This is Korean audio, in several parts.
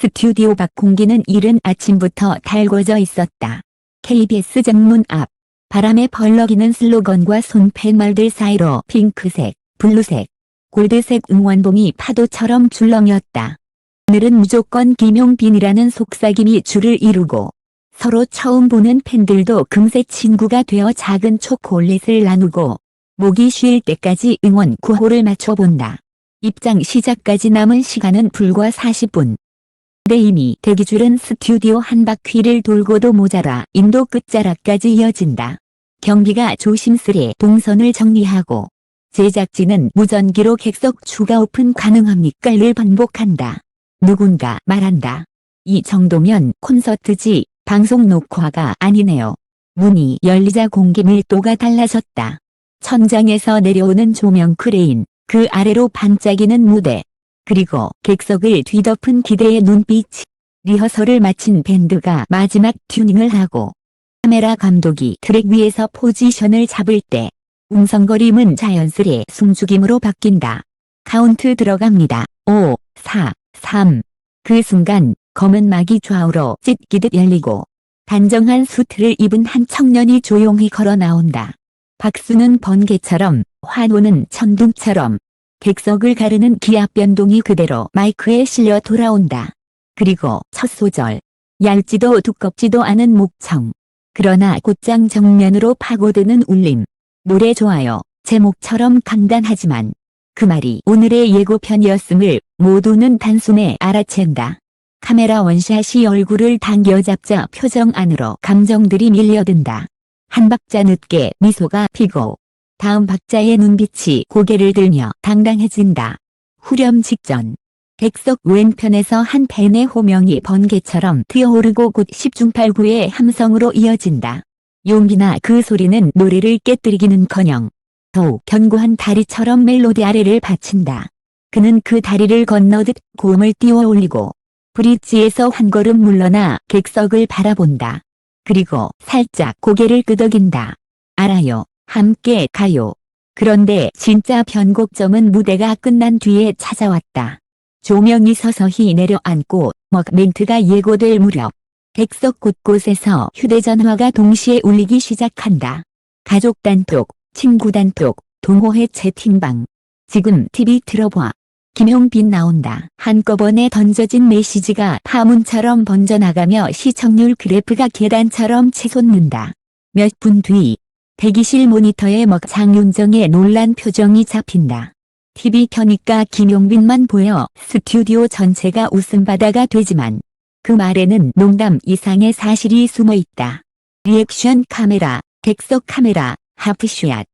스튜디오 밖 공기는 이른 아침부터 달궈져 있었다. KBS 정문 앞. 바람에 벌럭이는 슬로건과 손팻말들 사이로 핑크색, 블루색, 골드색 응원봉이 파도처럼 줄렁였다. 오늘은 무조건 김용빈이라는 속삭임이 줄을 이루고 서로 처음 보는 팬들도 금세 친구가 되어 작은 초콜릿을 나누고 목이 쉴 때까지 응원 구호를 맞춰본다. 입장 시작까지 남은 시간은 불과 40분. 근데 이미 대기줄은 스튜디오 한 바퀴를 돌고도 모자라 인도 끝자락까지 이어진다. 경비가 조심스레 동선을 정리하고 제작진은 무전기로 객석 추가 오픈 가능합니까를 반복한다. 누군가 말한다. 이 정도면 콘서트지 방송 녹화가 아니네요. 문이 열리자 공기 밀도가 달라졌다. 천장에서 내려오는 조명 크레인, 그 아래로 반짝이는 무대, 그리고 객석을 뒤덮은 기대의 눈빛. 리허설을 마친 밴드가 마지막 튜닝을 하고 카메라 감독이 트랙 위에서 포지션을 잡을 때 웅성거림은 자연스레 숨죽임으로 바뀐다. 카운트 들어갑니다. 5, 4, 3. 그 순간 검은 막이 좌우로 찢기듯 열리고 단정한 수트를 입은 한 청년이 조용히 걸어 나온다. 박수는 번개처럼, 환호는 천둥처럼 객석을 가르는 기압 변동이 그대로 마이크에 실려 돌아온다. 그리고 첫 소절. 얇지도 두껍지도 않은 목청. 그러나 곧장 정면으로 파고드는 울림. 노래 좋아요. 제목처럼 간단하지만 그 말이 오늘의 예고편이었음을 모두는 단숨에 알아챈다. 카메라 원샷이 얼굴을 당겨잡자 표정 안으로 감정들이 밀려든다. 한 박자 늦게 미소가 피고 다음 박자의 눈빛이 고개를 들며 당당해진다. 후렴 직전. 객석 왼편에서 한 팬의 호명이 번개처럼 튀어오르고 곧 10중팔구의 함성으로 이어진다. 용기나 그 소리는 노래를 깨뜨리기는커녕 더욱 견고한 다리처럼 멜로디 아래를 받친다. 그는 그 다리를 건너듯 고음을 띄워 올리고 브릿지에서 한 걸음 물러나 객석을 바라본다. 그리고 살짝 고개를 끄덕인다. 알아요. 함께 가요. 그런데 진짜 변곡점은 무대가 끝난 뒤에 찾아왔다. 조명이 서서히 내려앉고 멘트가 예고될 무렵 객석 곳곳에서 휴대전화가 동시에 울리기 시작한다. 가족 단톡, 친구 단톡, 동호회 채팅방. 지금 TV 틀어봐. 김용빈 나온다. 한꺼번에 던져진 메시지가 파문처럼 번져나가며 시청률 그래프가 계단처럼 치솟는다. 몇 분 뒤 대기실 모니터에 장윤정의 놀란 표정이 잡힌다. TV 켜니까 김용빈만 보여 스튜디오 전체가 웃음바다가 되지만 그 말에는 농담 이상의 사실이 숨어있다. 리액션 카메라, 객석 카메라, 하프샷.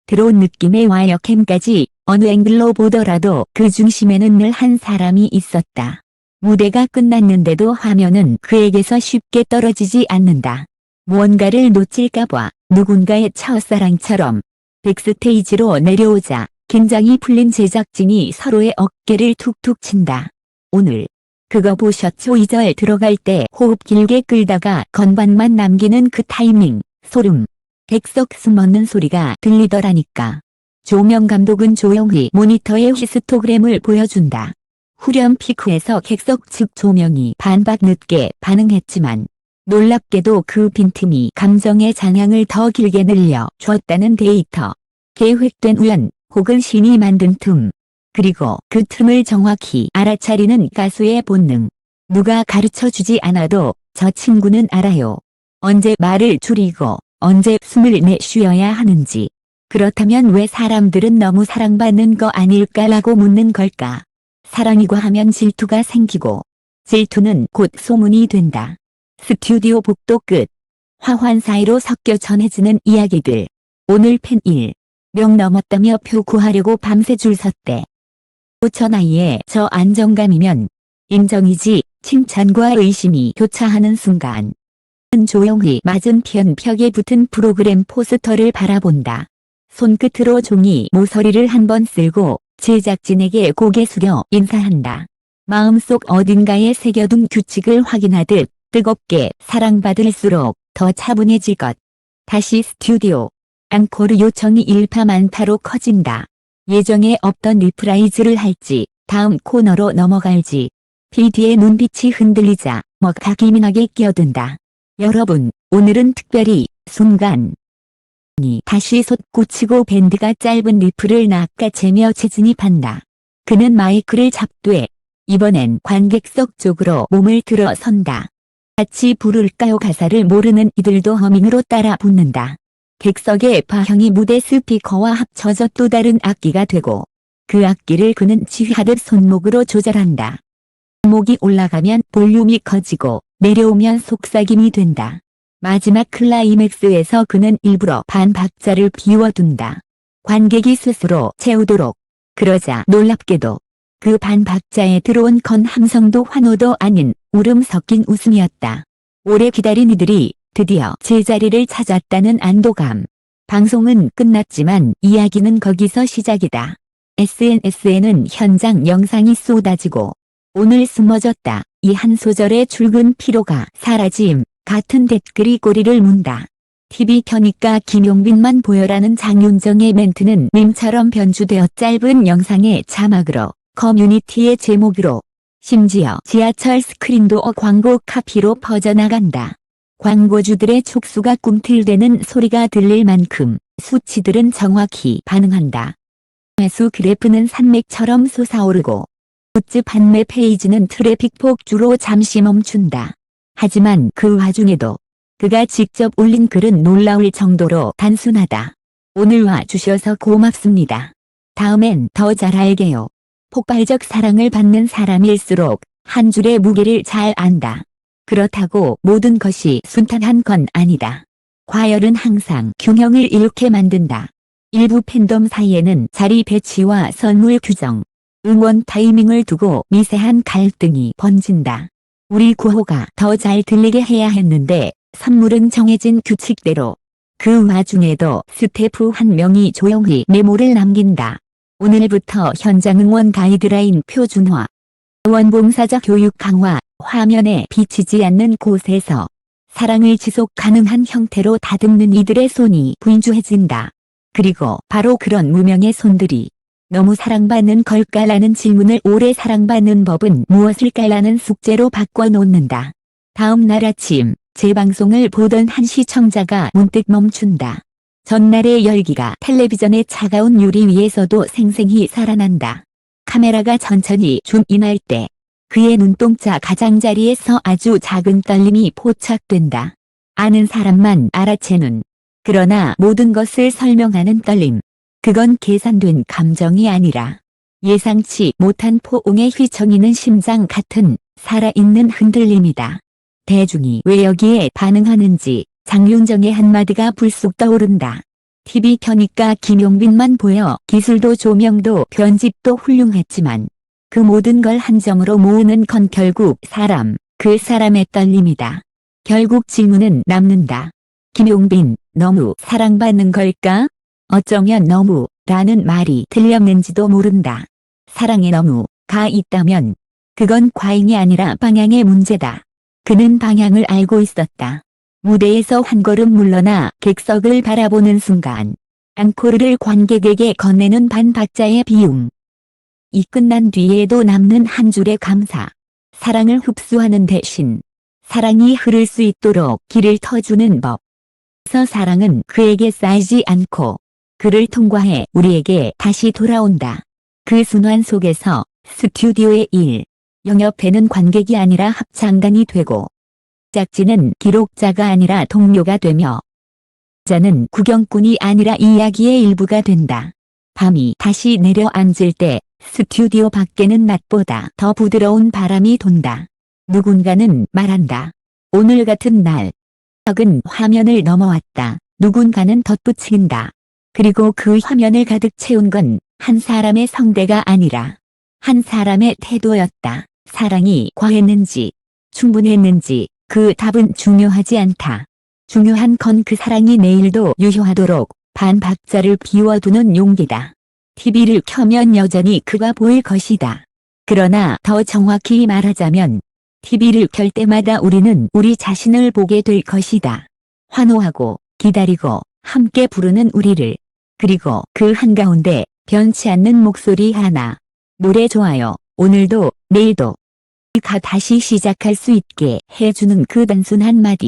드론 느낌의 와이어캠까지 어느 앵글로 보더라도 그 중심에는 늘 한 사람이 있었다. 무대가 끝났는데도 화면은 그에게서 쉽게 떨어지지 않는다. 무언가를 놓칠까봐 누군가의 첫사랑처럼 백스테이지로 내려오자 긴장이 풀린 제작진이 서로의 어깨를 툭툭 친다. 오늘 그거 보셨죠? 2절 들어갈 때 호흡 길게 끌다가 건반만 남기는 그 타이밍, 소름. 객석 숨어는 소리가 들리더라니까. 조명 감독은 조용히 모니터에 히스토그램을 보여준다. 후렴 피크에서 객석 측 조명이 반박 늦게 반응했지만 놀랍게도 그 빈틈이 감정의 장향을 더 길게 늘려 줬다는 데이터. 계획된 우연 혹은 신이 만든 틈. 그리고 그 틈을 정확히 알아차리는 가수의 본능. 누가 가르쳐주지 않아도 저 친구는 알아요. 언제 말을 줄이고 언제 숨을 내쉬어야 하는지. 그렇다면 왜 사람들은 너무 사랑받는 거 아닐까라고 묻는 걸까? 사랑이고 하면 질투가 생기고 질투는 곧 소문이 된다. 스튜디오 복도 끝. 화환 사이로 섞여 전해지는 이야기들. 오늘 팬 1명 넘었다며 표 구하려고 밤새 줄 섰대. 저 나이에 저 안정감이면 인정이지. 칭찬과 의심이 교차하는 순간. 조용히 맞은편 벽에 붙은 프로그램 포스터를 바라본다. 손끝으로 종이 모서리를 한번 쓸고 제작진에게 고개 숙여 인사한다. 마음속 어딘가에 새겨둔 규칙을 확인하듯 뜨겁게 사랑받을수록 더 차분해질 것. 다시 스튜디오. 앙코르 요청이 일파만파로 커진다. 예정에 없던 리프라이즈를 할지 다음 코너로 넘어갈지 PD의 눈빛이 흔들리자 뭐가 기민하게 끼어든다. 여러분, 오늘은 특별히 순간이 다시 솟구치고 밴드가 짧은 리프를 낚아채며 재진입한다. 그는 마이크를 잡되 이번엔 관객석 쪽으로 몸을 들어선다. 같이 부를까요? 가사를 모르는 이들도 허밍으로 따라 붙는다. 객석의 바형이 무대 스피커와 합쳐져 또 다른 악기가 되고 그 악기를 그는 지휘하듯 손목으로 조절한다. 목이 올라가면 볼륨이 커지고 내려오면 속삭임이 된다. 마지막 클라이맥스에서 그는 일부러 반박자를 비워둔다. 관객이 스스로 채우도록. 그러자 놀랍게도 그 반박자에 들어온 건 함성도 환호도 아닌 울음 섞인 웃음이었다. 오래 기다린 이들이 드디어 제자리를 찾았다는 안도감. 방송은 끝났지만 이야기는 거기서 시작이다. SNS에는 현장 영상이 쏟아지고 오늘 숨어졌다. 이 한 소절의 출근 피로가 사라짐 같은 댓글이 꼬리를 문다. TV 켜니까 김용빈만 보여라는 장윤정의 멘트는 밈처럼 변주되어 짧은 영상의 자막으로 커뮤니티의 제목으로 심지어 지하철 스크린도어 광고 카피로 퍼져나간다. 광고주들의 촉수가 꿈틀대는 소리가 들릴 만큼 수치들은 정확히 반응한다. 매수 그래프는 산맥처럼 솟아오르고 굿즈 판매 페이지는 트래픽 폭주로 잠시 멈춘다. 하지만 그 와중에도 그가 직접 올린 글은 놀라울 정도로 단순하다. 오늘 와주셔서 고맙습니다. 다음엔 더 잘 알게요. 폭발적 사랑을 받는 사람일수록 한 줄의 무게를 잘 안다. 그렇다고 모든 것이 순탄한 건 아니다. 과열은 항상 균형을 잃게 만든다. 일부 팬덤 사이에는 자리 배치와 선물 규정, 응원 타이밍을 두고 미세한 갈등이 번진다. 우리 구호가 더 잘 들리게 해야 했는데 선물은 정해진 규칙대로. 그 와중에도 스태프 한 명이 조용히 메모를 남긴다. 오늘부터 현장 응원 가이드라인 표준화. 원봉사자 교육 강화. 화면에 비치지 않는 곳에서 사랑을 지속 가능한 형태로 다듬는 이들의 손이 분주해진다. 그리고 바로 그런 무명의 손들이 너무 사랑받는 걸까라는 질문을 오래 사랑받는 법은 무엇일까라는 숙제로 바꿔놓는다. 다음 날 아침 재방송을 보던 한 시청자가 문득 멈춘다. 전날의 열기가 텔레비전의 차가운 유리 위에서도 생생히 살아난다. 카메라가 천천히 줌인할 때 그의 눈동자 가장자리에서 아주 작은 떨림이 포착된다. 아는 사람만 알아채는. 그러나 모든 것을 설명하는 떨림. 그건 계산된 감정이 아니라 예상치 못한 포옹에 휘청이는 심장 같은 살아있는 흔들림이다. 대중이 왜 여기에 반응하는지 장윤정의 한마디가 불쑥 떠오른다. TV 켜니까 김용빈만 보여. 기술도 조명도 편집도 훌륭했지만 그 모든 걸 한 점으로 모으는 건 결국 사람, 그 사람의 떨림이다. 결국 질문은 남는다. 김용빈, 너무 사랑받는 걸까? 어쩌면 너무 라는 말이 틀렸는지도 모른다. 사랑에 너무가 있다면 그건 과잉이 아니라 방향의 문제다. 그는 방향을 알고 있었다. 무대에서 한 걸음 물러나 객석을 바라보는 순간 앙코르를 관객에게 건네는 반박자의 비움. 이 끝난 뒤에도 남는 한 줄의 감사. 사랑을 흡수하는 대신 사랑이 흐를 수 있도록 길을 터주는 법. 그래서 사랑은 그에게 쌓이지 않고 그를 통과해 우리에게 다시 돌아온다. 그 순환 속에서 스튜디오의 일, 영업회는 관객이 아니라 합창단이 되고 제작진은 기록자가 아니라 동료가 되며 자는 구경꾼이 아니라 이야기의 일부가 된다. 밤이 다시 내려앉을 때 스튜디오 밖에는 낮보다 더 부드러운 바람이 돈다. 누군가는 말한다. 오늘 같은 날. 적은 화면을 넘어왔다. 누군가는 덧붙인다. 그리고 그 화면을 가득 채운 건 한 사람의 성대가 아니라 한 사람의 태도였다. 사랑이 과했는지, 충분했는지 그 답은 중요하지 않다. 중요한 건 그 사랑이 내일도 유효하도록 반박자를 비워두는 용기다. TV를 켜면 여전히 그가 보일 것이다. 그러나 더 정확히 말하자면 TV를 켤 때마다 우리는 우리 자신을 보게 될 것이다. 환호하고 기다리고 함께 부르는 우리를. 그리고 그 한가운데 변치 않는 목소리 하나. 노래 좋아요. 오늘도 내일도. 다시 시작할 수 있게 해주는 그 단순 한마디.